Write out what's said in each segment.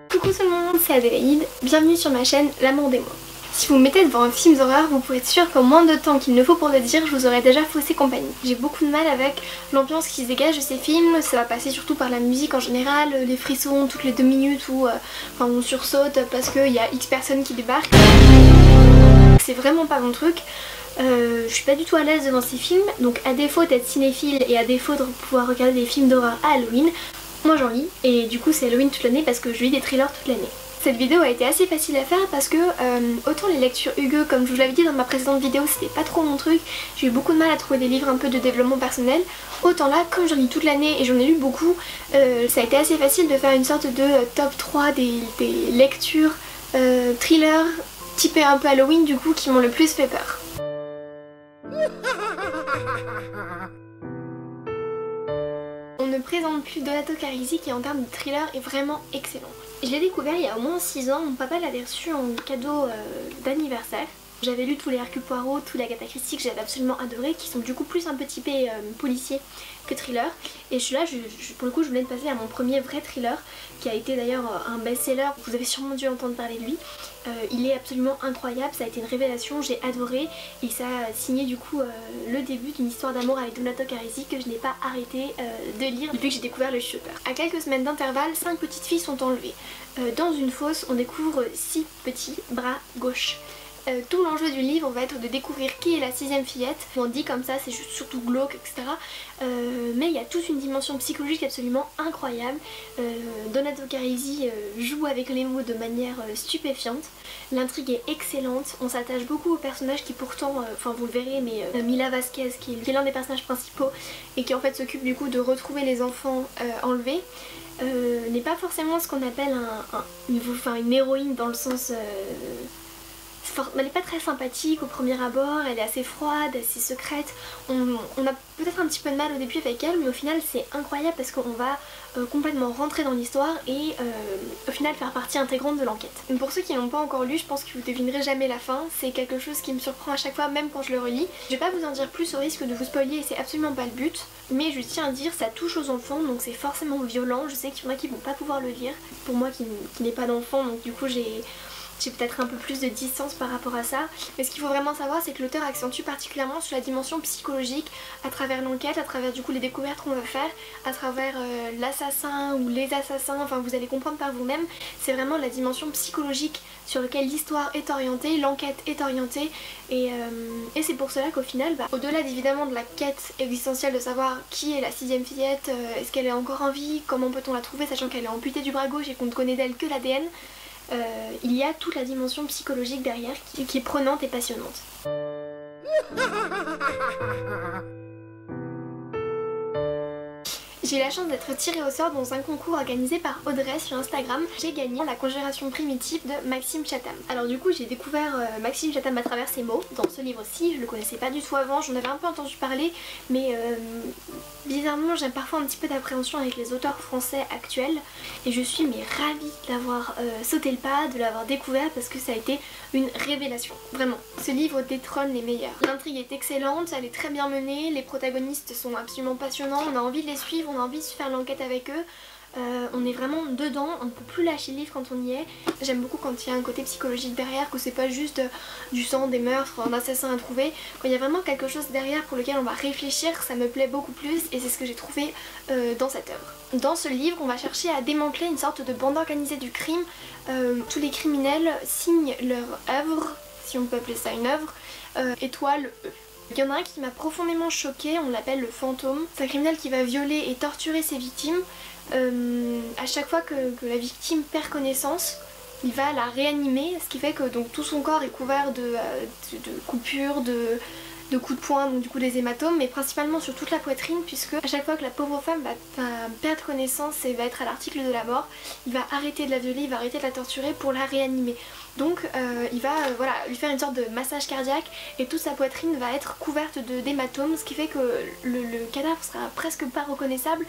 Coucou tout le monde, c'est Adélaïde, bienvenue sur ma chaîne L'amour des mots. Si vous me mettez devant un film d'horreur, vous pouvez être sûr qu'en moins de temps qu'il ne faut pour le dire, je vous aurais déjà faussé compagnie. J'ai beaucoup de mal avec l'ambiance qui se dégage de ces films, ça va passer surtout par la musique en général, les frissons toutes les 2 minutes où on sursaute parce qu'il y a X personnes qui débarquent. C'est vraiment pas mon truc. Je suis pas du tout à l'aise devant ces films, donc à défaut d'être cinéphile et à défaut de pouvoir regarder des films d'horreur à Halloween, moi j'en lis et du coup c'est Halloween toute l'année parce que je lis des thrillers toute l'année. Cette vidéo a été assez facile à faire parce que autant les lectures Hugo, comme je vous l'avais dit dans ma précédente vidéo, c'était pas trop mon truc, j'ai eu beaucoup de mal à trouver des livres un peu de développement personnel, autant là comme j'en lis toute l'année et j'en ai lu beaucoup, ça a été assez facile de faire une sorte de top 3 des lectures thrillers typées un peu Halloween du coup qui m'ont le plus fait peur. On ne présente plus Donato Carrisi qui en termes de thriller est vraiment excellent. Je l'ai découvert il y a au moins 6 ans, mon papa l'avait reçu en cadeau d'anniversaire. J'avais lu tous les Hercule Poirot, tous les Agatha Christie que j'avais absolument adoré, qui sont du coup plus un peu typés policiers que thriller. Et je suis là, pour le coup je venais de passer à mon premier vrai thriller, qui a été d'ailleurs un best-seller, vous avez sûrement dû entendre parler de lui. Il est absolument incroyable, ça a été une révélation, j'ai adoré et ça a signé du coup le début d'une histoire d'amour avec Donato Carrisi que je n'ai pas arrêté de lire depuis que j'ai découvert le chuchoteur. À quelques semaines d'intervalle, 5 petites filles sont enlevées. Dans une fosse, on découvre 6 petits bras gauches. Tout l'enjeu du livre va être de découvrir qui est la 6ème fillette. On dit comme ça, c'est juste surtout glauque, etc. Mais il y a toute une dimension psychologique absolument incroyable. Donato Carrisi joue avec les mots de manière stupéfiante. L'intrigue est excellente, on s'attache beaucoup aux personnages qui pourtant, enfin vous le verrez, mais Mila Vasquez qui est l'un des personnages principaux et qui en fait s'occupe du coup de retrouver les enfants enlevés. N'est pas forcément ce qu'on appelle une héroïne dans le sens... elle n'est pas très sympathique au premier abord, elle est assez froide, assez secrète. On a peut-être un petit peu de mal au début avec elle, mais au final c'est incroyable parce qu'on va complètement rentrer dans l'histoire et au final faire partie intégrante de l'enquête. Pour ceux qui n'ont pas encore lu, je pense que vous devinerez jamais la fin, c'est quelque chose qui me surprend à chaque fois, même quand je le relis. Je vais pas vous en dire plus au risque de vous spoiler et c'est absolument pas le but, mais je tiens à dire ça touche aux enfants donc c'est forcément violent. Je sais qu'il y en a qui vont pas pouvoir le lire, pour moi qui n'ai pas d'enfant donc du coup j'ai peut-être un peu plus de distance par rapport à ça, mais ce qu'il faut vraiment savoir c'est que l'auteur accentue particulièrement sur la dimension psychologique à travers l'enquête, à travers du coup les découvertes qu'on va faire, à travers l'assassin ou les assassins, enfin vous allez comprendre par vous-même, c'est vraiment la dimension psychologique sur laquelle l'histoire est orientée, l'enquête est orientée et c'est pour cela qu'au final, au-delà évidemment de la quête existentielle de savoir qui est la 6ème fillette, est-ce qu'elle est encore en vie, comment peut-on la trouver sachant qu'elle est amputée du bras gauche et qu'on ne connaît d'elle que l'ADN, il y a toute la dimension psychologique derrière qui est prenante et passionnante. J'ai eu la chance d'être tirée au sort dans un concours organisé par Audrey sur Instagram. J'ai gagné la conjuration primitive de Maxime Chatham. Alors du coup j'ai découvert Maxime Chatham à travers ses mots dans ce livre-ci. Je le connaissais pas du tout avant, j'en avais un peu entendu parler, mais bizarrement j'ai parfois un petit peu d'appréhension avec les auteurs français actuels et je suis ravie d'avoir sauté le pas, de l'avoir découvert parce que ça a été une révélation, vraiment. Ce livre détrône les meilleurs. L'intrigue est excellente, elle est très bien menée, les protagonistes sont absolument passionnants, on a envie de les suivre, on a envie de faire l'enquête avec eux. On est vraiment dedans, on ne peut plus lâcher le livre quand on y est. J'aime beaucoup quand il y a un côté psychologique derrière, que c'est pas juste du sang, des meurtres, un assassin à trouver. Quand il y a vraiment quelque chose derrière pour lequel on va réfléchir, ça me plaît beaucoup plus et c'est ce que j'ai trouvé dans cette œuvre. Dans ce livre, on va chercher à démanteler une sorte de bande organisée du crime. Tous les criminels signent leur œuvre, si on peut appeler ça une œuvre, étoile E. Il y en a un qui m'a profondément choquée, on l'appelle le fantôme. C'est un criminel qui va violer et torturer ses victimes. À chaque fois que la victime perd connaissance, il va la réanimer, ce qui fait que donc, tout son corps est couvert de coupures, de coups de poing, donc du coup des hématomes, mais principalement sur toute la poitrine, puisque à chaque fois que la pauvre femme va perdre connaissance et va être à l'article de la mort, il va arrêter de la violer, il va arrêter de la torturer pour la réanimer. Donc il va lui faire une sorte de massage cardiaque et toute sa poitrine va être couverte d'hématomes, ce qui fait que le cadavre sera presque pas reconnaissable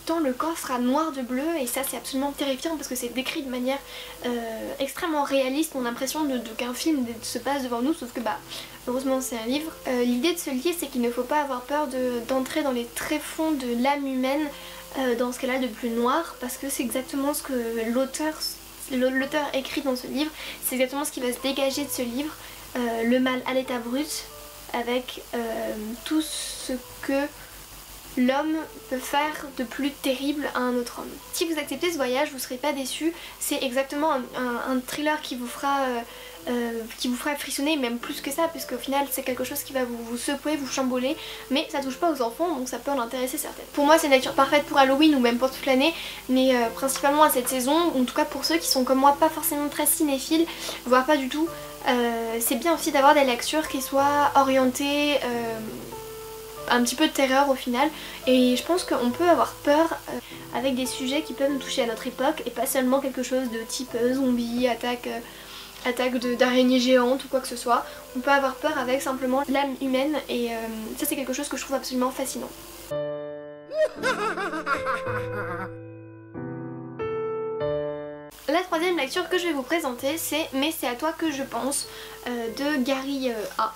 tant le corps sera noir de bleu, et ça c'est absolument terrifiant parce que c'est décrit de manière extrêmement réaliste. On a l'impression qu'un film se passe devant nous, sauf que heureusement c'est un livre. L'idée de ce livre c'est qu'il ne faut pas avoir peur d'entrer dans les tréfonds de l'âme humaine dans ce cas-là de plus noir, parce que c'est exactement ce que l'auteur écrit dans ce livre, c'est exactement ce qui va se dégager de ce livre, le mal à l'état brut, avec tout ce que l'homme peut faire de plus terrible à un autre homme. Si vous acceptez ce voyage, vous ne serez pas déçus, c'est exactement un thriller qui vous fera frissonner, même plus que ça, puisque au final c'est quelque chose qui va vous secouer, vous chamboler, mais ça touche pas aux enfants, donc ça peut en intéresser certaines. Pour moi c'est une lecture parfaite pour Halloween ou même pour toute l'année, mais principalement à cette saison, en tout cas pour ceux qui sont comme moi pas forcément très cinéphiles, voire pas du tout, c'est bien aussi d'avoir des lectures qui soient orientées un petit peu de terreur au final, et je pense qu'on peut avoir peur avec des sujets qui peuvent nous toucher à notre époque et pas seulement quelque chose de type zombie, attaque d'araignées géantes ou quoi que ce soit. On peut avoir peur avec simplement l'âme humaine, et ça c'est quelque chose que je trouve absolument fascinant. La troisième lecture que je vais vous présenter, c'est Mais c'est à toi que je pense de Gary A.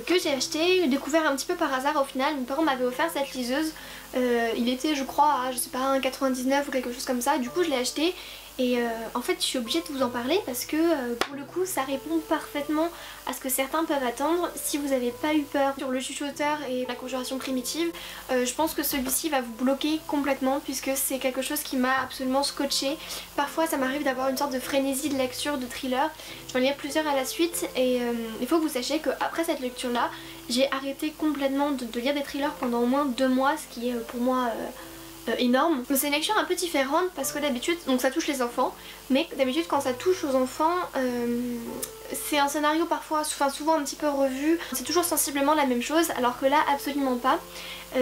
Que j'ai acheté, découvert un petit peu par hasard au final. Mes parents m'avaient offert cette liseuse, il était je crois à, je sais pas, 1,99 ou quelque chose comme ça, du coup je l'ai acheté. Et en fait je suis obligée de vous en parler parce que pour le coup ça répond parfaitement à ce que certains peuvent attendre. Si vous n'avez pas eu peur sur le chuchoteur et la conjuration primitive, je pense que celui-ci va vous bloquer complètement, puisque c'est quelque chose qui m'a absolument scotché. Parfois ça m'arrive d'avoir une sorte de frénésie de lecture, de thriller. Je vais en lire plusieurs à la suite, et il faut que vous sachiez qu'après cette lecture là, j'ai arrêté complètement de lire des thrillers pendant au moins 2 mois, ce qui est pour moi énorme. C'est une lecture un peu différente parce que d'habitude, donc ça touche les enfants, mais d'habitude quand ça touche aux enfants, c'est un scénario parfois, souvent un petit peu revu, c'est toujours sensiblement la même chose, alors que là absolument pas.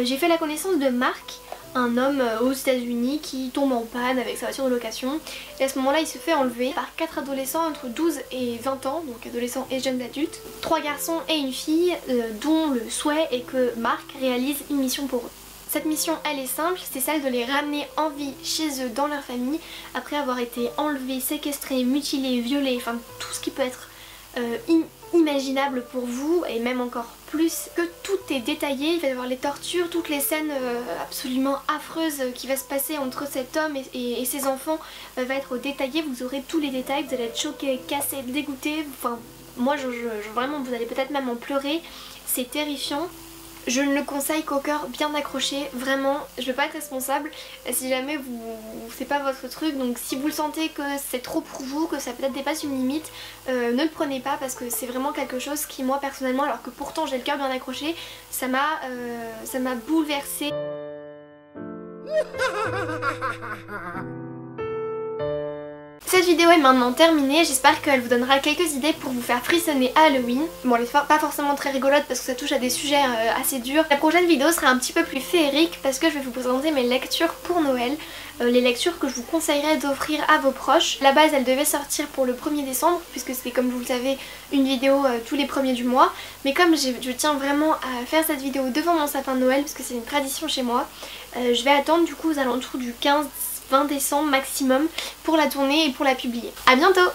J'ai fait la connaissance de Marc, un homme aux États-Unis qui tombe en panne avec sa voiture de location, et à ce moment là il se fait enlever par 4 adolescents entre 12 et 20 ans, donc adolescents et jeunes adultes, 3 garçons et une fille, dont le souhait est que Marc réalise une mission pour eux. Cette mission elle est simple, c'est celle de les ramener en vie chez eux dans leur famille après avoir été enlevés, séquestrés, mutilés, violés, enfin tout ce qui peut être imaginable pour vous, et même encore plus, que tout est détaillé. Il va y avoir les tortures, toutes les scènes absolument affreuses qui va se passer entre cet homme et ses enfants va être détaillé. Vous aurez tous les détails, vous allez être choqués, cassés, dégoûtés, enfin moi vraiment vous allez peut-être même en pleurer, c'est terrifiant. Je ne le conseille qu'au cœur bien accroché, vraiment, je ne vais pas être responsable si jamais c'est pas votre truc, donc si vous le sentez que c'est trop pour vous, que ça peut-être dépasse une limite, ne le prenez pas, parce que c'est vraiment quelque chose qui moi personnellement, alors que pourtant j'ai le cœur bien accroché, ça m'a bouleversée. Cette vidéo est maintenant terminée, j'espère qu'elle vous donnera quelques idées pour vous faire frissonner à Halloween. Bon, elle est pas forcément très rigolote parce que ça touche à des sujets assez durs. La prochaine vidéo sera un petit peu plus féerique parce que je vais vous présenter mes lectures pour Noël. Les lectures que je vous conseillerais d'offrir à vos proches. La base elle devait sortir pour le 1er décembre puisque c'est, comme vous le savez, une vidéo tous les premiers du mois. Mais comme je tiens vraiment à faire cette vidéo devant mon sapin de Noël parce que c'est une tradition chez moi, je vais attendre du coup aux alentours du 15-20 décembre maximum pour la tourner et pour la publier. A bientôt!